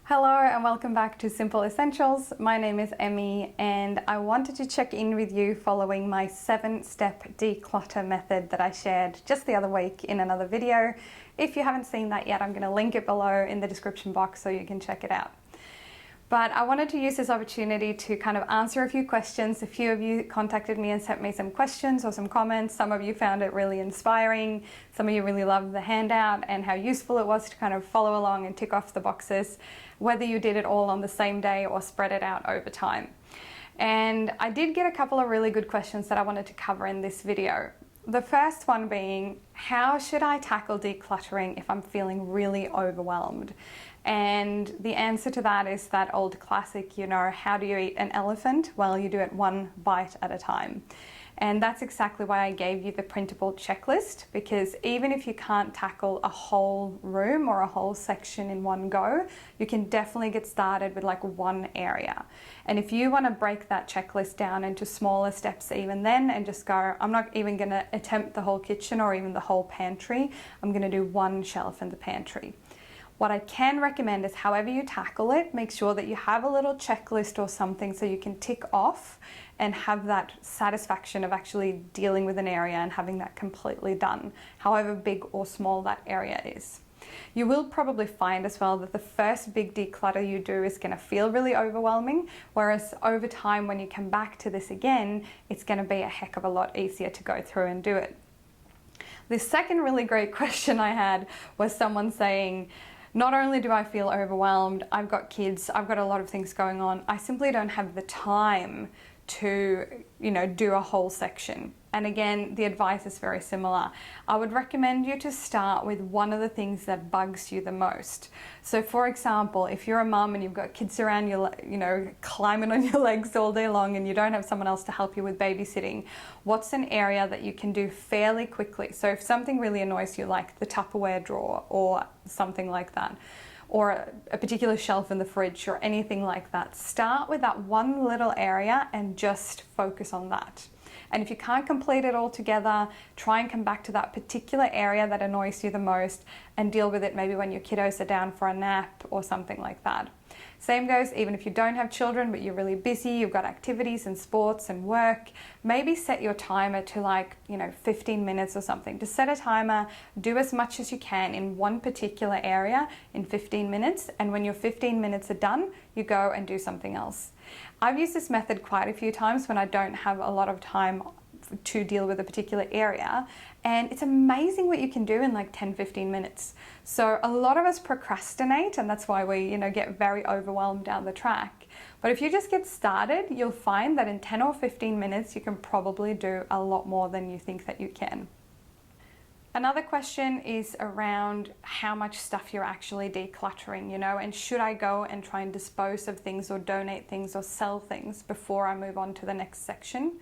Hello and welcome back to Simple Essentials. My name is Emmy and I wanted to check in with you following my 7-step declutter method that I shared just the other week in another video. If you haven't seen that yet, I'm going to link it below in the description box so you can check it out. But I wanted to use this opportunity to kind of answer a few questions. A few of you contacted me and sent me some questions or some comments. Some of you found it really inspiring. Some of you really loved the handout and how useful it was to kind of follow along and tick off the boxes, whether you did it all on the same day or spread it out over time. And I did get a couple of really good questions that I wanted to cover in this video. The first one being, how should I tackle decluttering if I'm feeling really overwhelmed? And the answer to that is that old classic, how do you eat an elephant? Well, you do it one bite at a time. And that's exactly why I gave you the printable checklist, because even if you can't tackle a whole room or a whole section in one go, you can definitely get started with like one area. And if you want to break that checklist down into smaller steps even then and just go, I'm not even going to attempt the whole kitchen or even the whole pantry, I'm going to do one shelf in the pantry. What I can recommend is however you tackle it, make sure that you have a little checklist or something so you can tick off and have that satisfaction of actually dealing with an area and having that completely done, however big or small that area is. You will probably find as well that the first big declutter you do is going to feel really overwhelming, whereas over time when you come back to this again, it's going to be a heck of a lot easier to go through and do it. The second really great question I had was someone saying, not only do I feel overwhelmed, I've got kids, I've got a lot of things going on, I simply don't have the time to, do a whole section. And again, the advice is very similar. I would recommend you to start with one of the things that bugs you the most. So for example, if you're a mum and you've got kids around you, climbing on your legs all day long and you don't have someone else to help you with babysitting, what's an area that you can do fairly quickly? So if something really annoys you, like the Tupperware drawer or something like that, or a particular shelf in the fridge or anything like that, start with that one little area and just focus on that. And if you can't complete it all together, try and come back to that particular area that annoys you the most and deal with it maybe when your kiddos are down for a nap or something like that. Same goes even if you don't have children but you're really busy, you've got activities and sports and work, maybe set your timer to 15 minutes or something. Just set a timer, do as much as you can in one particular area in 15 minutes, and when your 15 minutes are done, you go and do something else. I've used this method quite a few times when I don't have a lot of time to deal with a particular area, and it's amazing what you can do in like 10-15 minutes. So a lot of us procrastinate, and that's why we get very overwhelmed down the track. But if you just get started, you'll find that in 10 or 15 minutes you can probably do a lot more than you think that you can. Another question is around how much stuff you're actually decluttering, and should I go and try and dispose of things or donate things or sell things before I move on to the next section?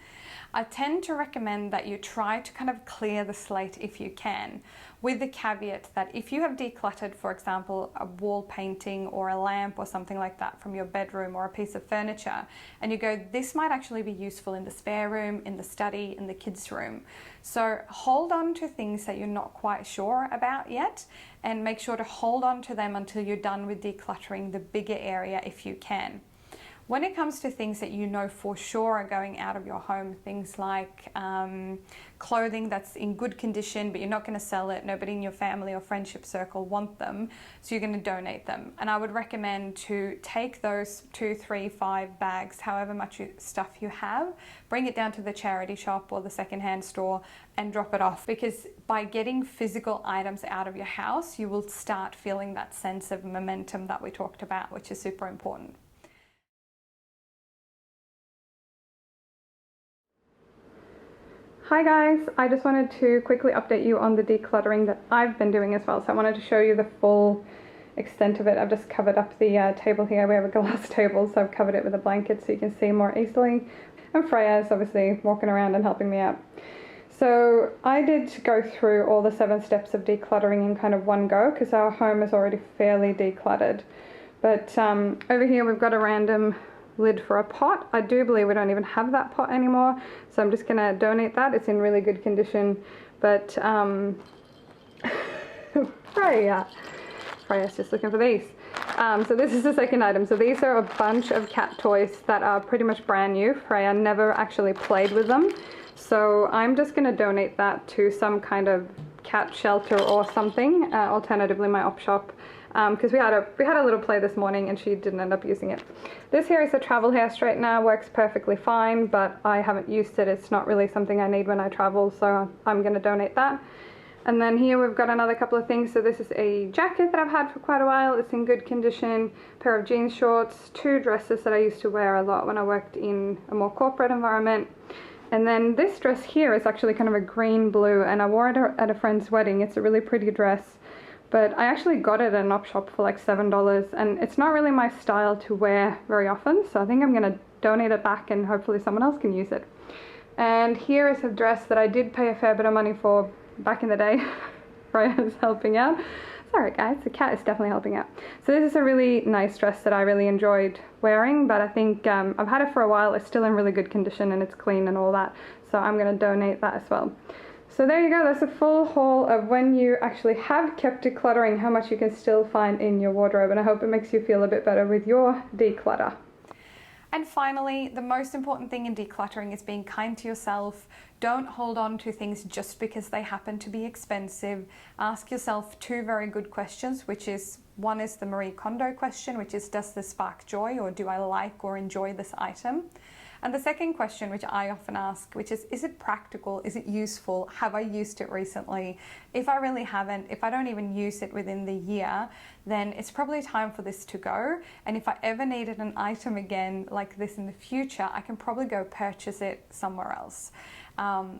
I tend to recommend that you try to kind of clear the slate if you can, with the caveat that if you have decluttered, for example, a wall painting or a lamp or something like that from your bedroom or a piece of furniture, and you go, this might actually be useful in the spare room, in the study, in the kids' room. So hold on to things that you're not quite sure about yet, and make sure to hold on to them until you're done with decluttering the bigger area if you can. When it comes to things that you know for sure are going out of your home, things like clothing that's in good condition but you're not going to sell it, nobody in your family or friendship circle want them, so you're going to donate them. And I would recommend to take those 2, 3, 5 bags, however much stuff you have, bring it down to the charity shop or the secondhand store and drop it off, because by getting physical items out of your house, you will start feeling that sense of momentum that we talked about, which is super important. Hi guys, I just wanted to quickly update you on the decluttering that I've been doing as well. So I wanted to show you the full extent of it. I've just covered up the table here. We have a glass table, so I've covered it with a blanket so you can see more easily. And Freya's obviously walking around and helping me out. So I did go through all the 7 steps of decluttering in kind of one go, because our home is already fairly decluttered. But over here we've got a random lid for a pot. I do believe we don't even have that pot anymore, so I'm just gonna donate that. It's in really good condition, but Freya's just looking for these. So this is the second item. So these are a bunch of cat toys that are pretty much brand new. Freya never actually played with them. So I'm just going to donate that to some kind of cat shelter or something, alternatively my op shop, because we had a little play this morning and she didn't end up using it. This here is a travel hair straightener, works perfectly fine, but I haven't used it. It's not really something I need when I travel, so I'm going to donate that. And then here we've got another couple of things. So this is a jacket that I've had for quite a while. It's in good condition. Pair of jeans shorts, 2 dresses that I used to wear a lot when I worked in a more corporate environment. And then this dress here is actually kind of a green blue, and I wore it at a friend's wedding. It's a really pretty dress, but I actually got it at an op shop for like $7, and it's not really my style to wear very often, so I think I'm going to donate it back and hopefully someone else can use it. And here is a dress that I did pay a fair bit of money for back in the day. Freya's helping out. Sorry guys, the cat is definitely helping out. So this is a really nice dress that I really enjoyed wearing, but I think I've had it for a while. It's still in really good condition and it's clean and all that, so I'm going to donate that as well. So there you go, that's a full haul of when you actually have kept decluttering, how much you can still find in your wardrobe, and I hope it makes you feel a bit better with your declutter. And finally, the most important thing in decluttering is being kind to yourself. Don't hold on to things just because they happen to be expensive. Ask yourself 2 very good questions, which is, one is the Marie Kondo question, which is, does this spark joy, or do I like or enjoy this item? And the second question, which I often ask, which is it practical? Is it useful? Have I used it recently? If I really haven't, if I don't even use it within the year, then it's probably time for this to go. And if I ever needed an item again like this in the future, I can probably go purchase it somewhere else.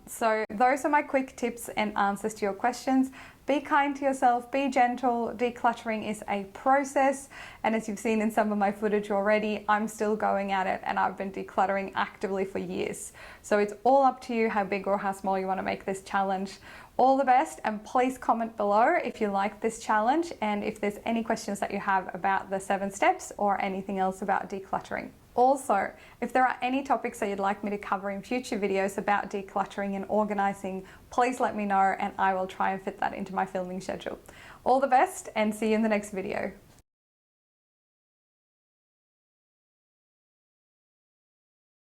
So those are my quick tips and answers to your questions. Be kind to yourself, be gentle. Decluttering is a process, and as you've seen in some of my footage already, I'm still going at it, and I've been decluttering actively for years. So it's all up to you how big or how small you want to make this challenge. All the best, and please comment below if you like this challenge and if there's any questions that you have about the 7 steps or anything else about decluttering. Also, if there are any topics that you'd like me to cover in future videos about decluttering and organizing, please let me know and I will try and fit that into my filming schedule. All the best, and see you in the next video.